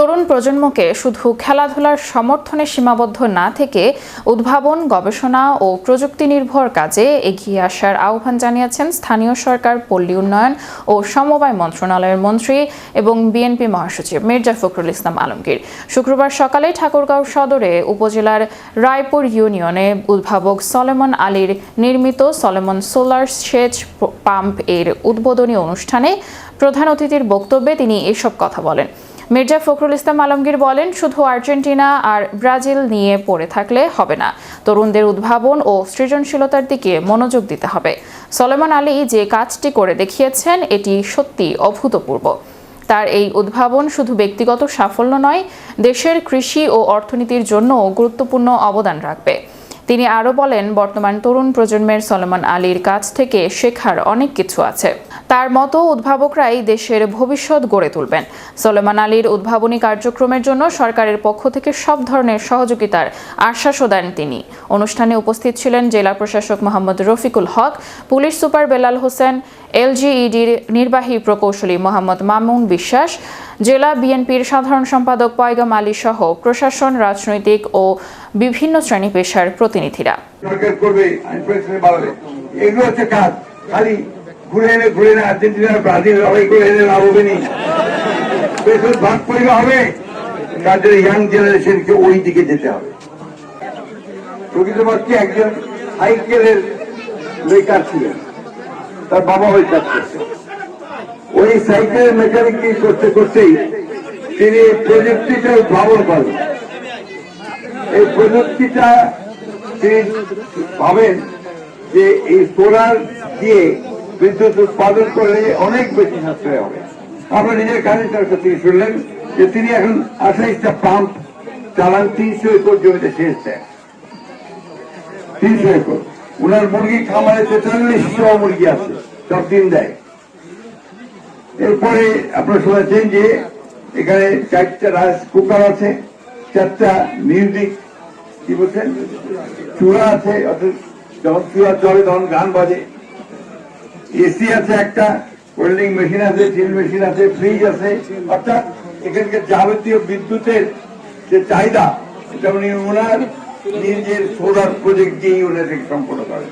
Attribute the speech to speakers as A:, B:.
A: তরুণ প্রজন্মকে শুধু খেলাধুলার সমর্থনে সীমাবদ্ধ না থেকে উদ্ভাবন, গবেষণা ও প্রযুক্তি নির্ভর কাজে এগিয়ে আসার আহ্বান জানিয়েছেন স্থানীয় সরকার, পল্লী উন্নয়ন ও সমবায় মন্ত্রণালয়ের মন্ত্রী এবং বিএনপি মহাসচিব মির্জা ফখরুল ইসলাম আলমগীর। শুক্রবার সকালে ঠাকুরগাঁও সদরে উপজেলার রায়পুর ইউনিয়নে উদ্ভাবক সলেমন আলীর নির্মিত সলেমন সোলার সেচ পাম্প এর উদ্বোধনী অনুষ্ঠানে প্রধান অতিথির বক্তব্যে তিনি এসব কথা বলেন। মির্জা ফখরুল ইসলাম আলমগীর বলেন, শুধু আর্জেন্টিনা আর ব্রাজিল নিয়ে পড়ে থাকলে হবে না, তরুণদের উদ্ভাবন ও সৃজনশীলতার দিকে মনোযোগ দিতে হবে। সলেমন আলী যে কাজটি করে দেখিয়েছেন এটি সত্যি অভূতপূর্ব। তার এই উদ্ভাবন শুধু ব্যক্তিগত সাফল্য নয়, দেশের কৃষি ও অর্থনীতির জন্যও গুরুত্বপূর্ণ অবদান রাখবে। তিনি আরও বলেন, বর্তমান তরুণ প্রজন্মের সলেমন আলীর কাছ থেকে শেখার অনেক কিছু আছে। তার মতো উদ্ভাবকরাই দেশের ভবিষ্যৎ গড়ে তুলবেন। সলেমন আলীর উদ্ভাবনী কার্যক্রমের জন্য সরকারের পক্ষ থেকে সব ধরনের সহযোগিতার আশ্বাসও দেন তিনি। অনুষ্ঠানে উপস্থিত ছিলেন জেলা প্রশাসক মোহাম্মদ রফিকুল হক, পুলিশ সুপার বেলাল হোসেন, এলজিইডির নির্বাহী প্রকৌশলী মোহাম্মদ মামুন বিশ্বাস, জেলা বিএনপির সাধারণ সম্পাদক পয়গাম আলী সহ প্রশাসন, রাজনৈতিক ও বিভিন্ন শ্রেণী পেশার প্রতিনিধিরা।
B: ঘুরে এনে আর্জেন্টিনা ব্রাজিল লড়াই করে এনে লাভ হবে নি, ভাগ করলে হবে। তাদের ইয়াং জেনারেশনকে ওই দিকে যেতে হবে। প্রকৃতপক্ষে একজন সাইকেলের মেকার ছিলেন, তার বাবা ওই কাজ করছে। ওই সাইকেলের মেকানিক করতে করতেই তিনি প্রযুক্তিটা উদ্ভাবন করেন। এই প্রযুক্তিটা তিনি ভাবেন যে এই সোলার দিয়ে বিদ্যুৎ উৎপাদন করলে অনেক বেশি সাশ্রয় হবে। আমরা নিজের কাজে তার কাছে শুনলেন যে তিনি এখন 28টা পাম্প চালান, 300 একর জমিতে সেচ দেন। 300 একর। উনার মুরগি খামারে 4300 মুরগি আছে, সব দিন দেয়। এরপরে আপনারা শুনেছেন যে এখানে 4টা রাইস কুকার আছে, 4টা মিউজিক কি বলছেন চূড়া আছে, অর্থাৎ যখন চূড়া চলে তখন গান বাজে। এসি আছে, একটা ওয়েল্ডিং মেশিন আছে, ড্রিল মেশিন আছে, ফ্রিজ আছে। অর্থাৎ এখানকার যাবতীয় বিদ্যুতের যে চাহিদা, এটা উনি ওনার নিজের সোলার প্রজেক্ট দিয়েই ওনার সম্পন্ন করেন।